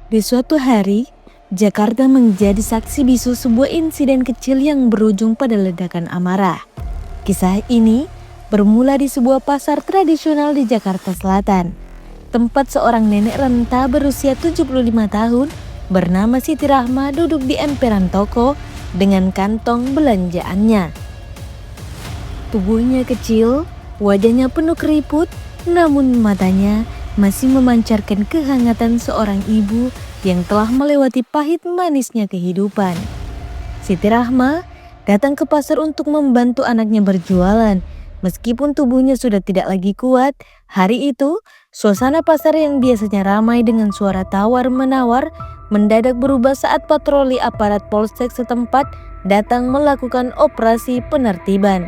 Di suatu hari, Jakarta menjadi saksi bisu sebuah insiden kecil yang berujung pada ledakan amarah. Kisah ini bermula di sebuah pasar tradisional di Jakarta Selatan, tempat seorang nenek renta berusia 75 tahun bernama Siti Rahma duduk di emperan toko dengan kantong belanjaannya. Tubuhnya kecil, wajahnya penuh keriput, namun matanya masih memancarkan kehangatan seorang ibu yang telah melewati pahit manisnya kehidupan. Siti Rahma datang ke pasar untuk membantu anaknya berjualan. Meskipun tubuhnya sudah tidak lagi kuat, hari itu suasana pasar yang biasanya ramai dengan suara tawar-menawar mendadak berubah saat patroli aparat polsek setempat datang melakukan operasi penertiban.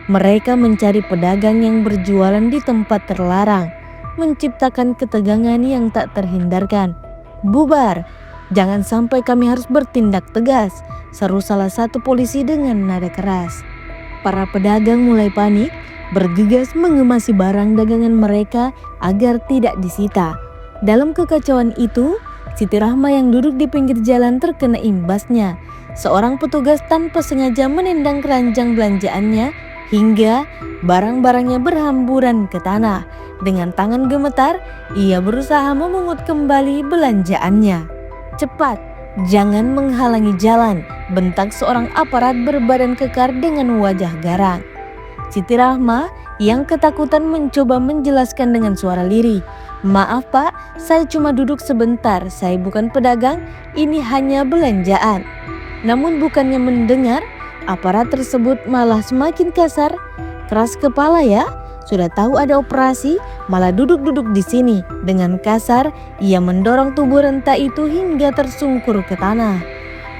Mereka mencari pedagang yang berjualan di tempat terlarang, menciptakan ketegangan yang tak terhindarkan. "Bubar, jangan sampai kami harus bertindak tegas," seru salah satu polisi dengan nada keras. Para pedagang mulai panik, bergegas mengemasi barang dagangan mereka agar tidak disita. Dalam kekacauan itu, Siti Rahma yang duduk di pinggir jalan terkena imbasnya. Seorang petugas tanpa sengaja menendang keranjang belanjaannya hingga barang-barangnya berhamburan ke tanah. Dengan tangan gemetar, ia berusaha memungut kembali belanjaannya. "Cepat, jangan menghalangi jalan," bentak seorang aparat berbadan kekar dengan wajah garang. Siti Rahma yang ketakutan mencoba menjelaskan dengan suara lirih, "Maaf Pak, saya cuma duduk sebentar, saya bukan pedagang, ini hanya belanjaan." Namun bukannya mendengar, aparat tersebut malah semakin kasar. "Keras kepala ya, sudah tahu ada operasi, malah duduk-duduk di sini." Dengan kasar, ia mendorong tubuh renta itu hingga tersungkur ke tanah.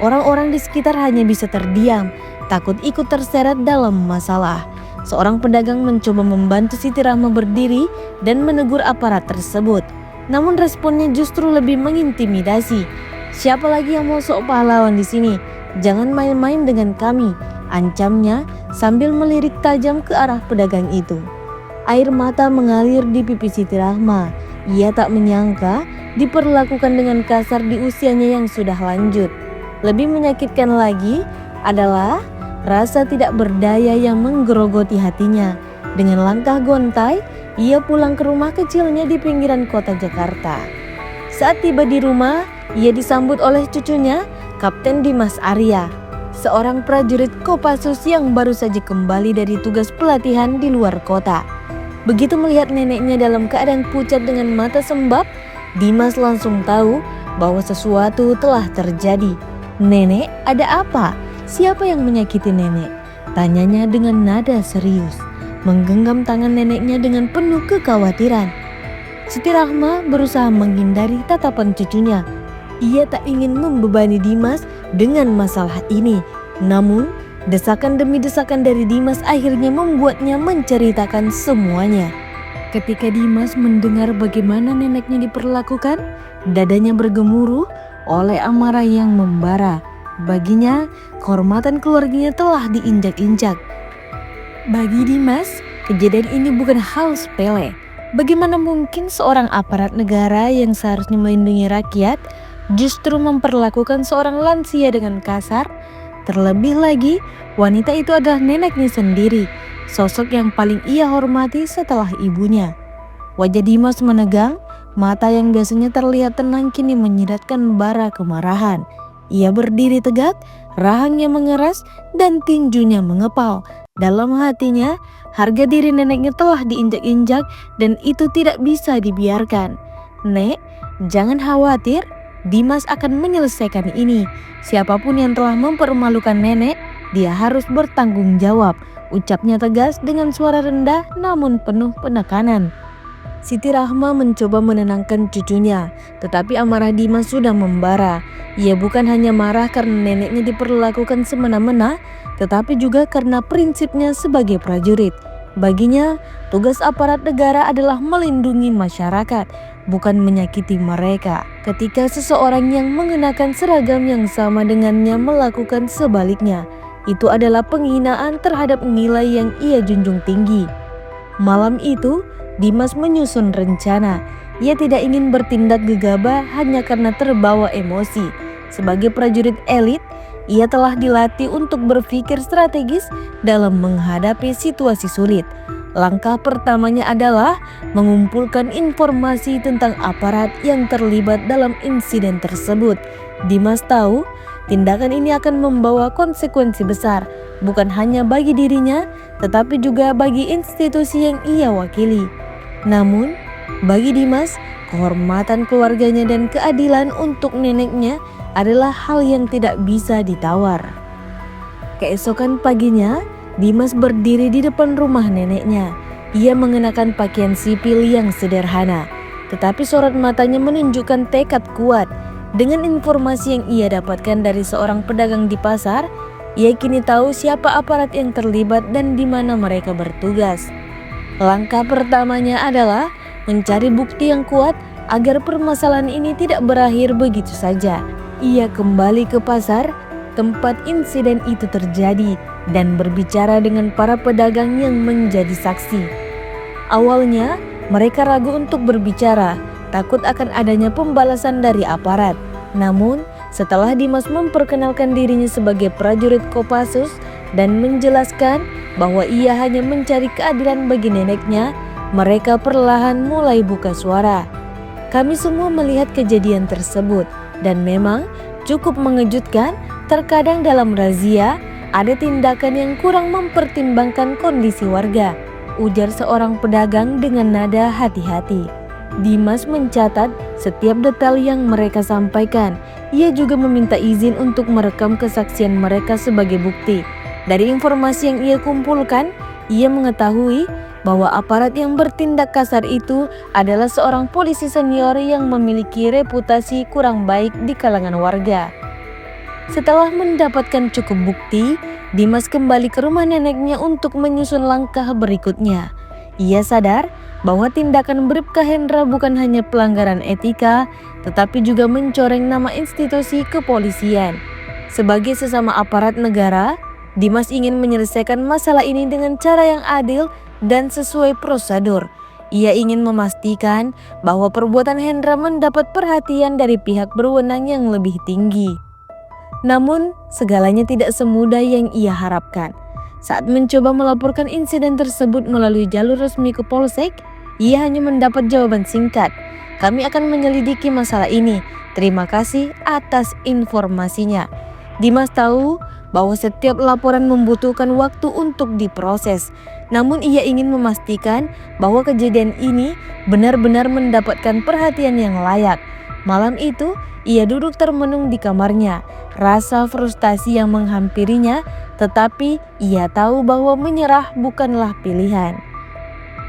Orang-orang di sekitar hanya bisa terdiam, takut ikut terseret dalam masalah. Seorang pedagang mencoba membantu Siti Rahma berdiri dan menegur aparat tersebut. Namun responnya justru lebih mengintimidasi. "Siapa lagi yang mau sok pahlawan di sini? Jangan main-main dengan kami," ancamnya sambil melirik tajam ke arah pedagang itu. Air mata mengalir di pipi Siti Rahma. Ia tak menyangka diperlakukan dengan kasar di usianya yang sudah lanjut. Lebih menyakitkan lagi adalah rasa tidak berdaya yang menggerogoti hatinya. Dengan langkah gontai, ia pulang ke rumah kecilnya di pinggiran kota Jakarta. Saat tiba di rumah, ia disambut oleh cucunya, Kapten Dimas Arya, seorang prajurit Kopassus yang baru saja kembali dari tugas pelatihan di luar kota. Begitu melihat neneknya dalam keadaan pucat dengan mata sembab, Dimas langsung tahu bahwa sesuatu telah terjadi. "Nenek, ada apa? Siapa yang menyakiti nenek?" tanyanya dengan nada serius, menggenggam tangan neneknya dengan penuh kekhawatiran. Siti Rahma berusaha menghindari tatapan cucunya. Ia tak ingin membebani Dimas dengan masalah ini. Namun, desakan demi desakan dari Dimas akhirnya membuatnya menceritakan semuanya. Ketika Dimas mendengar bagaimana neneknya diperlakukan, dadanya bergemuruh oleh amarah yang membara. Baginya, kehormatan keluarganya telah diinjak-injak. Bagi Dimas, kejadian ini bukan hal sepele. Bagaimana mungkin seorang aparat negara yang seharusnya melindungi rakyat justru memperlakukan seorang lansia dengan kasar? Terlebih lagi, wanita itu adalah neneknya sendiri, sosok yang paling ia hormati setelah ibunya. Wajah Dimas menegang, mata yang biasanya terlihat tenang kini menyiratkan bara kemarahan. Ia berdiri tegak, rahangnya mengeras dan tinjunya mengepal. Dalam hatinya, harga diri neneknya telah diinjak-injak dan itu tidak bisa dibiarkan. "Nek, jangan khawatir, Dimas akan menyelesaikan ini. Siapapun yang telah mempermalukan nenek, dia harus bertanggung jawab," ucapnya tegas dengan suara rendah namun penuh penekanan. Siti Rahma mencoba menenangkan cucunya, tetapi amarah Dimas sudah membara. Ia bukan hanya marah karena neneknya diperlakukan semena-mena, tetapi juga karena prinsipnya sebagai prajurit. Baginya, tugas aparat negara adalah melindungi masyarakat, bukan menyakiti mereka. Ketika seseorang yang mengenakan seragam yang sama dengannya melakukan sebaliknya, itu adalah penghinaan terhadap nilai yang ia junjung tinggi. Malam itu, Dimas menyusun rencana. Ia tidak ingin bertindak gegabah hanya karena terbawa emosi. Sebagai prajurit elit, ia telah dilatih untuk berpikir strategis dalam menghadapi situasi sulit. Langkah pertamanya adalah mengumpulkan informasi tentang aparat yang terlibat dalam insiden tersebut. Dimas tahu tindakan ini akan membawa konsekuensi besar, bukan hanya bagi dirinya, tetapi juga bagi institusi yang ia wakili. Namun, bagi Dimas, kehormatan keluarganya dan keadilan untuk neneknya adalah hal yang tidak bisa ditawar. Keesokan paginya, Dimas berdiri di depan rumah neneknya. Ia mengenakan pakaian sipil yang sederhana, tetapi sorot matanya menunjukkan tekad kuat. Dengan informasi yang ia dapatkan dari seorang pedagang di pasar, ia kini tahu siapa aparat yang terlibat dan di mana mereka bertugas. Langkah pertamanya adalah mencari bukti yang kuat agar permasalahan ini tidak berakhir begitu saja. Ia kembali ke pasar tempat insiden itu terjadi dan berbicara dengan para pedagang yang menjadi saksi. Awalnya, mereka ragu untuk berbicara, takut akan adanya pembalasan dari aparat. Namun, setelah Dimas memperkenalkan dirinya sebagai prajurit Kopassus dan menjelaskan bahwa ia hanya mencari keadilan bagi neneknya, mereka perlahan mulai buka suara. Kami semua melihat kejadian tersebut dan memang cukup mengejutkan. Terkadang dalam razia ada tindakan yang kurang mempertimbangkan kondisi warga, ujar seorang pedagang dengan nada hati-hati. Dimas mencatat setiap detail yang mereka sampaikan. Ia juga meminta izin untuk merekam kesaksian mereka sebagai bukti. Dari informasi yang ia kumpulkan, ia mengetahui bahwa aparat yang bertindak kasar itu adalah seorang polisi senior yang memiliki reputasi kurang baik di kalangan warga. Setelah mendapatkan cukup bukti, Dimas kembali ke rumah neneknya untuk menyusun langkah berikutnya. Ia sadar bahwa tindakan Bribka Hendra bukan hanya pelanggaran etika, tetapi juga mencoreng nama institusi kepolisian. Sebagai sesama aparat negara, Dimas ingin menyelesaikan masalah ini dengan cara yang adil dan sesuai prosedur. Ia ingin memastikan bahwa perbuatan Hendra mendapat perhatian dari pihak berwenang yang lebih tinggi. Namun, segalanya tidak semudah yang ia harapkan. Saat mencoba melaporkan insiden tersebut melalui jalur resmi ke Polsek, ia hanya mendapat jawaban singkat, "Kami akan menyelidiki masalah ini. Terima kasih atas informasinya." Dimas tahu bahwa setiap laporan membutuhkan waktu untuk diproses. Namun ia ingin memastikan bahwa kejadian ini benar-benar mendapatkan perhatian yang layak. Malam itu, ia duduk termenung di kamarnya. Rasa frustasi yang menghampirinya, tetapi ia tahu bahwa menyerah bukanlah pilihan.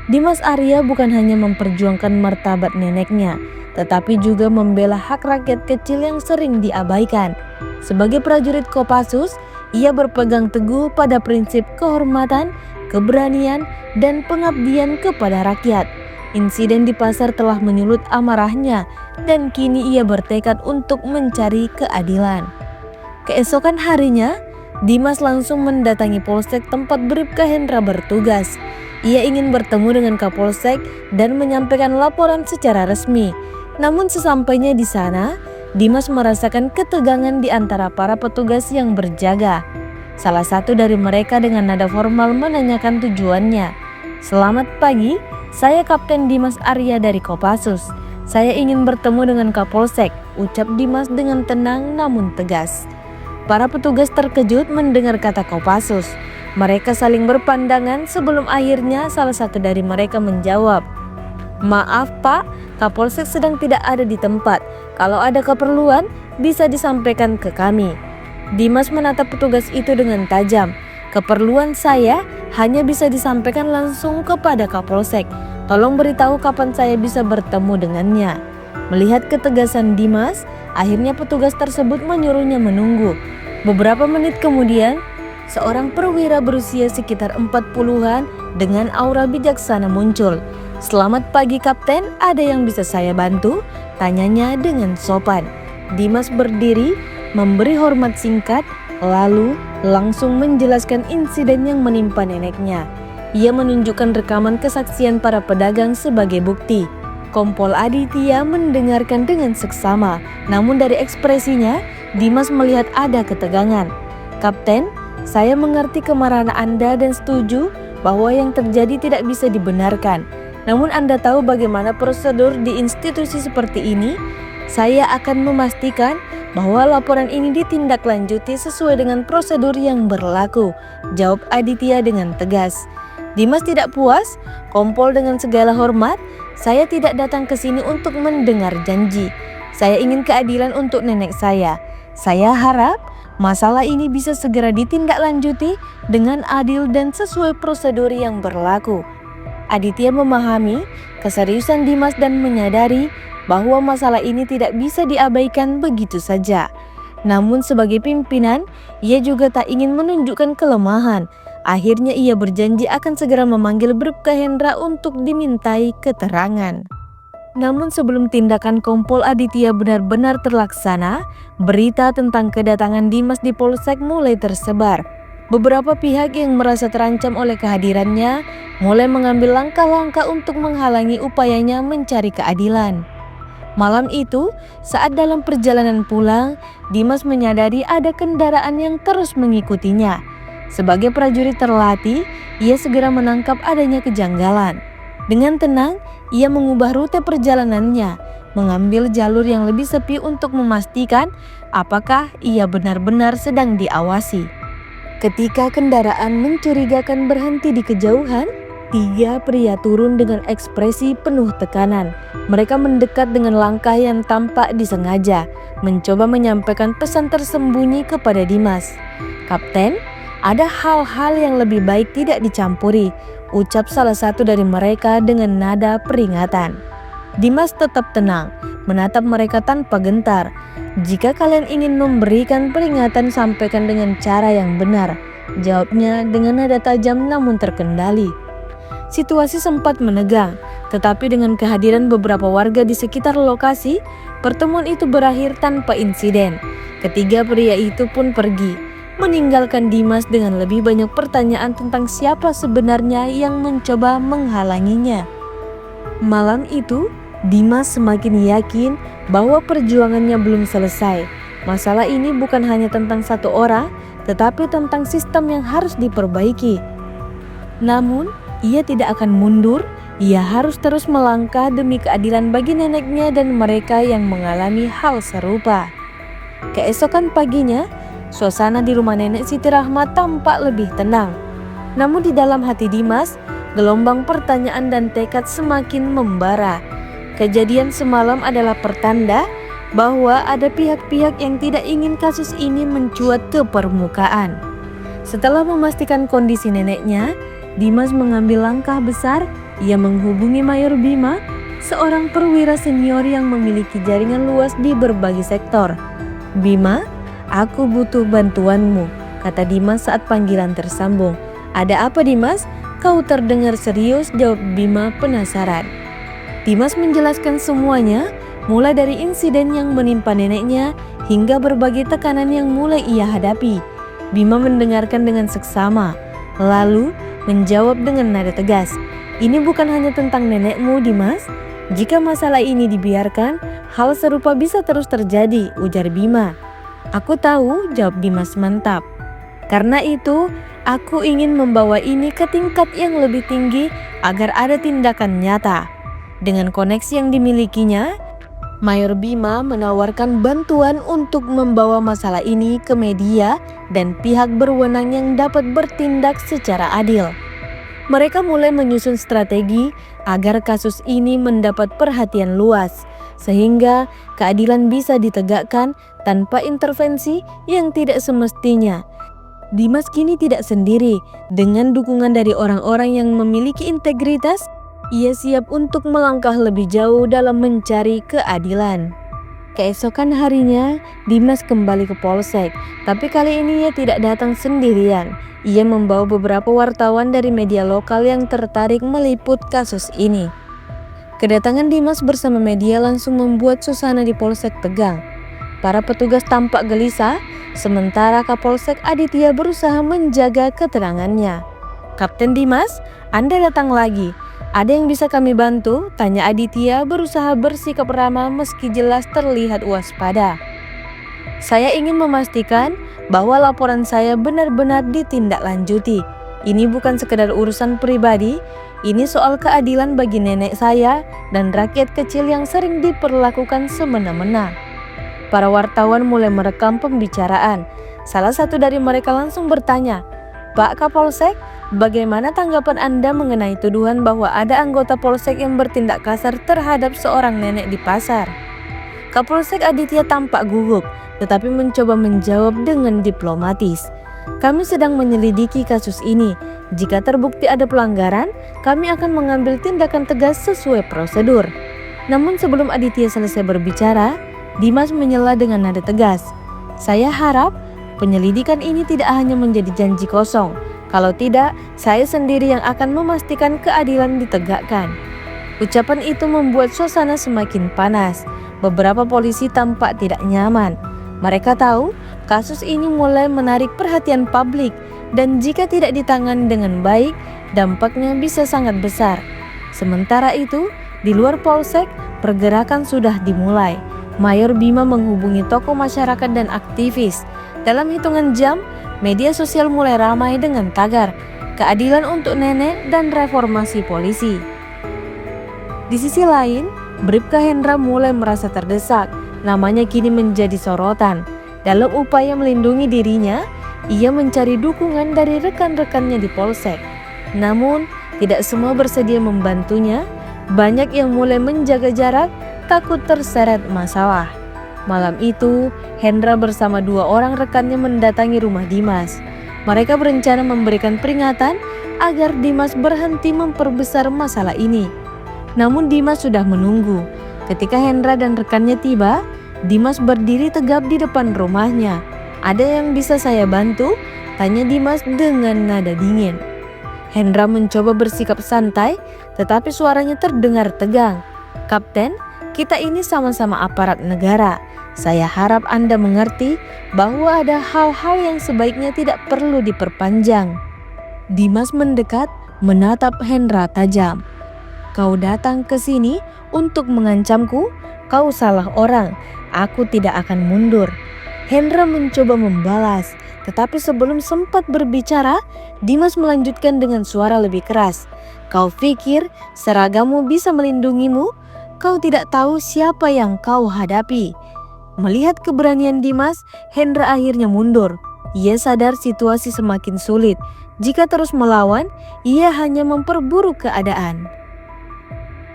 Dimas Arya bukan hanya memperjuangkan martabat neneknya, tetapi juga membela hak rakyat kecil yang sering diabaikan. Sebagai prajurit Kopassus, ia berpegang teguh pada prinsip kehormatan, keberanian, dan pengabdian kepada rakyat. Insiden di pasar telah menyulut amarahnya dan kini ia bertekad untuk mencari keadilan. Keesokan harinya, Dimas langsung mendatangi Polsek tempat Bribka Hendra bertugas. Ia ingin bertemu dengan Kapolsek dan menyampaikan laporan secara resmi. Namun sesampainya di sana, Dimas merasakan ketegangan di antara para petugas yang berjaga. Salah satu dari mereka dengan nada formal menanyakan tujuannya. "Selamat pagi, saya Kapten Dimas Arya dari Kopassus. Saya ingin bertemu dengan Kapolsek," ucap Dimas dengan tenang namun tegas. Para petugas terkejut mendengar kata Kopassus. Mereka saling berpandangan sebelum akhirnya salah satu dari mereka menjawab, "Maaf Pak, Kapolsek sedang tidak ada di tempat. Kalau ada keperluan, bisa disampaikan ke kami." Dimas menatap petugas itu dengan tajam. "Keperluan saya hanya bisa disampaikan langsung kepada Kapolsek. Tolong beritahu kapan saya bisa bertemu dengannya." Melihat ketegasan Dimas, akhirnya petugas tersebut menyuruhnya menunggu. Beberapa menit kemudian, seorang perwira berusia sekitar 40-an dengan aura bijaksana muncul. "Selamat pagi Kapten, ada yang bisa saya bantu?" tanyanya dengan sopan. Dimas berdiri, memberi hormat singkat, lalu langsung menjelaskan insiden yang menimpa neneknya. Ia menunjukkan rekaman kesaksian para pedagang sebagai bukti. Kompol Aditya mendengarkan dengan seksama, namun dari ekspresinya, Dimas melihat ada ketegangan. "Kapten, saya mengerti kemarahan Anda dan setuju bahwa yang terjadi tidak bisa dibenarkan. Namun Anda tahu bagaimana prosedur di institusi seperti ini? Saya akan memastikan bahwa laporan ini ditindaklanjuti sesuai dengan prosedur yang berlaku," jawab Aditya dengan tegas. Dimas tidak puas. "Kompol, dengan segala hormat, saya tidak datang ke sini untuk mendengar janji. Saya ingin keadilan untuk nenek saya. Saya harap masalah ini bisa segera ditindaklanjuti dengan adil dan sesuai prosedur yang berlaku." Aditya memahami keseriusan Dimas dan menyadari bahwa masalah ini tidak bisa diabaikan begitu saja. Namun sebagai pimpinan, ia juga tak ingin menunjukkan kelemahan. Akhirnya ia berjanji akan segera memanggil Bribka Hendra untuk dimintai keterangan. Namun sebelum tindakan Kompol Aditya benar-benar terlaksana, berita tentang kedatangan Dimas di Polsek mulai tersebar. Beberapa pihak yang merasa terancam oleh kehadirannya mulai mengambil langkah-langkah untuk menghalangi upayanya mencari keadilan. Malam itu, saat dalam perjalanan pulang, Dimas menyadari ada kendaraan yang terus mengikutinya. Sebagai prajurit terlatih, ia segera menangkap adanya kejanggalan. Dengan tenang, ia mengubah rute perjalanannya, mengambil jalur yang lebih sepi untuk memastikan apakah ia benar-benar sedang diawasi. Ketika kendaraan mencurigakan berhenti di kejauhan, 3 pria turun dengan ekspresi penuh tekanan. Mereka mendekat dengan langkah yang tampak disengaja, mencoba menyampaikan pesan tersembunyi kepada Dimas. "Kapten, ada hal-hal yang lebih baik tidak dicampuri," ucap salah satu dari mereka dengan nada peringatan. Dimas tetap tenang, menatap mereka tanpa gentar. "Jika kalian ingin memberikan peringatan, sampaikan dengan cara yang benar," jawabnya dengan nada tajam namun terkendali. Situasi sempat menegang, tetapi dengan kehadiran beberapa warga di sekitar lokasi, pertemuan itu berakhir tanpa insiden. Ketiga pria itu pun pergi, meninggalkan Dimas dengan lebih banyak pertanyaan tentang siapa sebenarnya yang mencoba menghalanginya. Malam itu, Dimas semakin yakin bahwa perjuangannya belum selesai. Masalah ini bukan hanya tentang satu orang, tetapi tentang sistem yang harus diperbaiki. Namun, ia tidak akan mundur. Ia harus terus melangkah demi keadilan bagi neneknya dan mereka yang mengalami hal serupa. Keesokan paginya, suasana di rumah nenek Siti Rahmat tampak lebih tenang. Namun di dalam hati Dimas, gelombang pertanyaan dan tekad semakin membara. Kejadian semalam adalah pertanda bahwa ada pihak-pihak yang tidak ingin kasus ini mencuat ke permukaan. Setelah memastikan kondisi neneknya, Dimas mengambil langkah besar. Ia menghubungi Mayor Bima, seorang perwira senior yang memiliki jaringan luas di berbagai sektor. "Bima, aku butuh bantuanmu," kata Dimas saat panggilan tersambung. "Ada apa, Dimas? Kau terdengar serius," jawab Bima penasaran. Dimas menjelaskan semuanya, mulai dari insiden yang menimpa neneknya hingga berbagai tekanan yang mulai ia hadapi. Bima mendengarkan dengan seksama, lalu menjawab dengan nada tegas, "Ini bukan hanya tentang nenekmu, Dimas. Jika masalah ini dibiarkan, hal serupa bisa terus terjadi," ujar Bima. "Aku tahu," jawab Dimas mantap. "Karena itu, aku ingin membawa ini ke tingkat yang lebih tinggi agar ada tindakan nyata." Dengan koneksi yang dimilikinya, Mayor Bima menawarkan bantuan untuk membawa masalah ini ke media dan pihak berwenang yang dapat bertindak secara adil. Mereka mulai menyusun strategi agar kasus ini mendapat perhatian luas, sehingga keadilan bisa ditegakkan tanpa intervensi yang tidak semestinya. Dimas kini tidak sendiri. Dengan dukungan dari orang-orang yang memiliki integritas, ia siap untuk melangkah lebih jauh dalam mencari keadilan. Keesokan harinya, Dimas kembali ke Polsek, tapi kali ini ia tidak datang sendirian. Ia membawa beberapa wartawan dari media lokal yang tertarik meliput kasus ini. Kedatangan Dimas bersama media langsung membuat suasana di Polsek tegang. Para petugas tampak gelisah, sementara Kapolsek Aditya berusaha menjaga ketenangannya. "Kapten Dimas, Anda datang lagi. "Ada yang bisa kami bantu?" tanya Aditya berusaha bersikap ramah meski jelas terlihat waspada. "Saya ingin memastikan bahwa laporan saya benar-benar ditindaklanjuti. Ini bukan sekedar urusan pribadi, ini soal keadilan bagi nenek saya dan rakyat kecil yang sering diperlakukan semena-mena." Para wartawan mulai merekam pembicaraan. Salah satu dari mereka langsung bertanya, "Pak Kapolsek, bagaimana tanggapan Anda mengenai tuduhan bahwa ada anggota Polsek yang bertindak kasar terhadap seorang nenek di pasar?" Kapolsek Aditya tampak gugup, tetapi mencoba menjawab dengan diplomatis. "Kami sedang menyelidiki kasus ini. Jika terbukti ada pelanggaran, kami akan mengambil tindakan tegas sesuai prosedur." Namun sebelum Aditya selesai berbicara, Dimas menyela dengan nada tegas, "Saya harap penyelidikan ini tidak hanya menjadi janji kosong. Kalau tidak, saya sendiri yang akan memastikan keadilan ditegakkan." Ucapan itu membuat suasana semakin panas. Beberapa polisi tampak tidak nyaman. Mereka tahu kasus ini mulai menarik perhatian publik dan jika tidak ditangani dengan baik, dampaknya bisa sangat besar. Sementara itu, di luar polsek, pergerakan sudah dimulai. Mayor Bima menghubungi tokoh masyarakat dan aktivis. Dalam hitungan jam, media sosial mulai ramai dengan tagar "Keadilan untuk nenek" dan reformasi polisi. Di sisi lain, Bribka Hendra mulai merasa terdesak. Namanya kini menjadi sorotan. Dalam upaya melindungi dirinya, ia mencari dukungan dari rekan-rekannya di polsek. Namun, tidak semua bersedia membantunya. Banyak yang mulai menjaga jarak, takut terseret masalah. Malam itu, Hendra bersama 2 orang rekannya mendatangi rumah Dimas. Mereka berencana memberikan peringatan agar Dimas berhenti memperbesar masalah ini. Namun Dimas sudah menunggu. Ketika Hendra dan rekannya tiba, Dimas berdiri tegap di depan rumahnya. "Ada yang bisa saya bantu?" tanya Dimas dengan nada dingin. Hendra mencoba bersikap santai, tetapi suaranya terdengar tegang. "Kapten, kita ini sama-sama aparat negara. Saya harap Anda mengerti bahwa ada hal-hal yang sebaiknya tidak perlu diperpanjang." Dimas mendekat, menatap Hendra tajam. "Kau datang ke sini untuk mengancamku? Kau salah orang. Aku tidak akan mundur." Hendra mencoba membalas, tetapi sebelum sempat berbicara, Dimas melanjutkan dengan suara lebih keras. "Kau pikir seragammu bisa melindungimu? Kau tidak tahu siapa yang kau hadapi." Melihat keberanian Dimas, Hendra akhirnya mundur. Ia sadar situasi semakin sulit. Jika terus melawan, ia hanya memperburuk keadaan.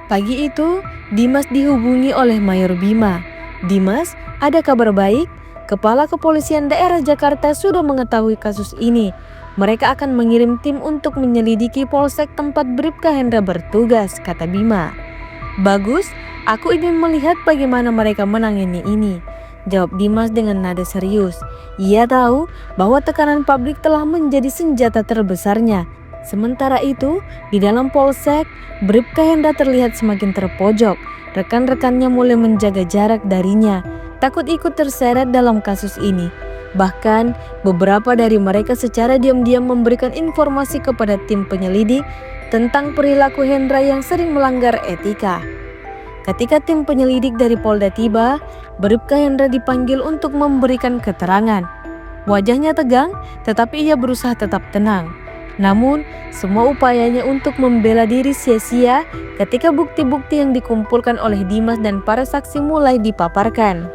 Pagi itu, Dimas dihubungi oleh Mayor Bima. "Dimas, ada kabar baik. Kepala Kepolisian Daerah Jakarta sudah mengetahui kasus ini. Mereka akan mengirim tim untuk menyelidiki polsek tempat Bribka Hendra bertugas," kata Bima. "Bagus, aku ingin melihat bagaimana mereka menangani ini," jawab Dimas dengan nada serius. Ia tahu bahwa tekanan publik telah menjadi senjata terbesarnya. Sementara itu, di dalam polsek, Bribka Hendra terlihat semakin terpojok. Rekan-rekannya mulai menjaga jarak darinya, takut ikut terseret dalam kasus ini. Bahkan, beberapa dari mereka secara diam-diam memberikan informasi kepada tim penyelidik tentang perilaku Hendra yang sering melanggar etika. Ketika tim penyelidik dari Polda tiba, Bribka Hendra dipanggil untuk memberikan keterangan. Wajahnya tegang, tetapi ia berusaha tetap tenang. Namun, semua upayanya untuk membela diri sia-sia ketika bukti-bukti yang dikumpulkan oleh Dimas dan para saksi mulai dipaparkan.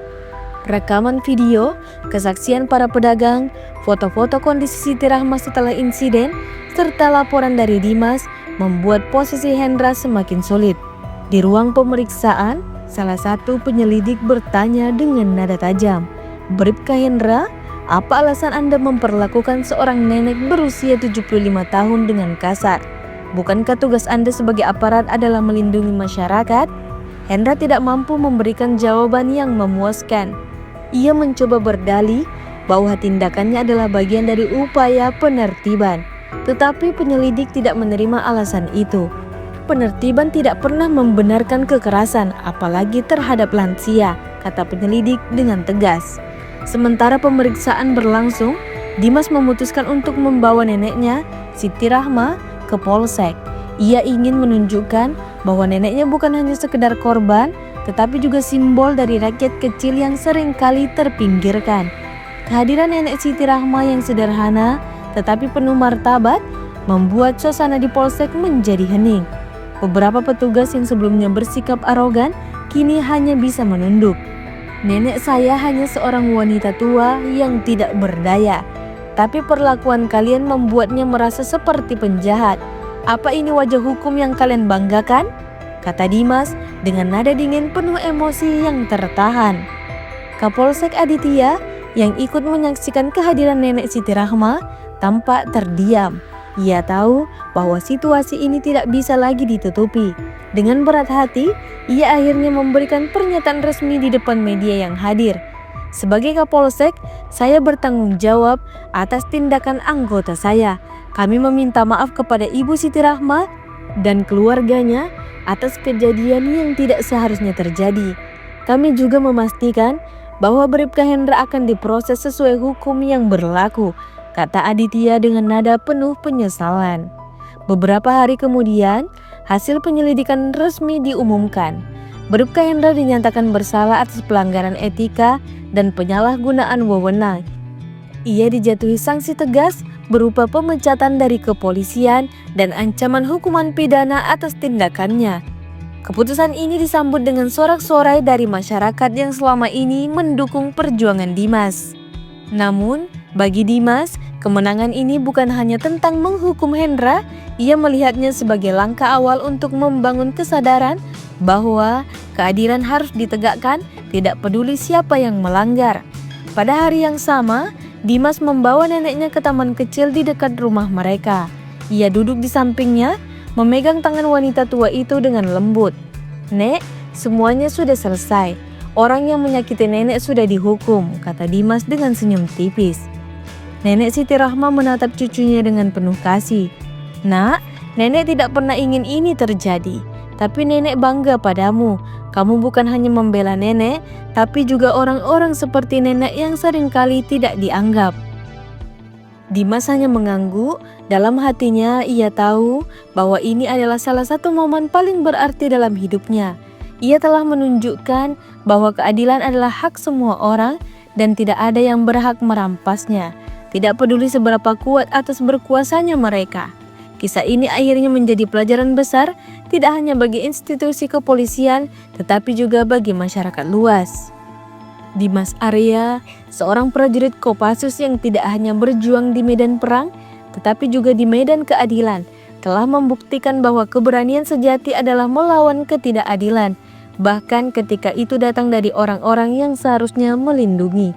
Rekaman video, kesaksian para pedagang, foto-foto kondisi Siti Rahma setelah insiden, serta laporan dari Dimas membuat posisi Hendra semakin sulit. Di ruang pemeriksaan, salah satu penyelidik bertanya dengan nada tajam, "Bribka Hendra, apa alasan Anda memperlakukan seorang nenek berusia 75 tahun dengan kasar? Bukankah tugas Anda sebagai aparat adalah melindungi masyarakat?" Hendra tidak mampu memberikan jawaban yang memuaskan. Ia mencoba berdalih bahwa tindakannya adalah bagian dari upaya penertiban. Tetapi penyelidik tidak menerima alasan itu. Penertiban tidak pernah membenarkan kekerasan, apalagi terhadap lansia, kata penyelidik dengan tegas. Sementara pemeriksaan berlangsung, Dimas memutuskan untuk membawa neneknya, Siti Rahma, ke polsek. Ia ingin menunjukkan bahwa neneknya bukan hanya sekedar korban, tetapi juga simbol dari rakyat kecil yang seringkali terpinggirkan. Kehadiran nenek Siti Rahma yang sederhana tetapi penuh martabat membuat suasana di polsek menjadi hening. Beberapa petugas yang sebelumnya bersikap arogan kini hanya bisa menunduk. Nenek saya hanya seorang wanita tua yang tidak berdaya, tapi perlakuan kalian membuatnya merasa seperti penjahat. Apa ini wajah hukum yang kalian banggakan? Kata Dimas dengan nada dingin penuh emosi yang tertahan. Kapolsek Aditya yang ikut menyaksikan kehadiran nenek Siti Rahma tampak terdiam. Ia tahu bahwa situasi ini tidak bisa lagi ditutupi. Dengan berat hati, ia akhirnya memberikan pernyataan resmi di depan media yang hadir. Sebagai Kapolsek, saya bertanggung jawab atas tindakan anggota saya. Kami meminta maaf kepada Ibu Siti Rahma dan keluarganya atas kejadian yang tidak seharusnya terjadi. Kami juga memastikan bahwa Bribka Hendra akan diproses sesuai hukum yang berlaku, kata Aditya dengan nada penuh penyesalan. Beberapa hari kemudian, hasil penyelidikan resmi diumumkan. Bribka Hendra dinyatakan bersalah atas pelanggaran etika dan penyalahgunaan wewenang. Ia dijatuhi sanksi tegas berupa pemecatan dari kepolisian dan ancaman hukuman pidana atas tindakannya. Keputusan ini disambut dengan sorak-sorai dari masyarakat yang selama ini mendukung perjuangan Dimas. Namun, bagi Dimas, kemenangan ini bukan hanya tentang menghukum Hendra, ia melihatnya sebagai langkah awal untuk membangun kesadaran bahwa keadilan harus ditegakkan, tidak peduli siapa yang melanggar. Pada hari yang sama, Dimas membawa neneknya ke taman kecil di dekat rumah mereka. Ia duduk di sampingnya, memegang tangan wanita tua itu dengan lembut. "Nek, semuanya sudah selesai. Orang yang menyakiti nenek sudah dihukum," kata Dimas dengan senyum tipis. Nenek Siti Rahma menatap cucunya dengan penuh kasih. "Nak, nenek tidak pernah ingin ini terjadi. Tapi nenek bangga padamu. Kamu bukan hanya membela nenek, tapi juga orang-orang seperti nenek yang seringkali tidak dianggap." Dimas hanya mengangguk. Dalam hatinya ia tahu bahwa ini adalah salah satu momen paling berarti dalam hidupnya. Ia telah menunjukkan bahwa keadilan adalah hak semua orang dan tidak ada yang berhak merampasnya. Tidak peduli seberapa kuat atas berkuasanya mereka. Kisah ini akhirnya menjadi pelajaran besar tidak hanya bagi institusi kepolisian tetapi juga bagi masyarakat luas. Dimas Arya, seorang prajurit Kopassus yang tidak hanya berjuang di medan perang tetapi juga di medan keadilan, telah membuktikan bahwa keberanian sejati adalah melawan ketidakadilan, bahkan ketika itu datang dari orang-orang yang seharusnya melindungi.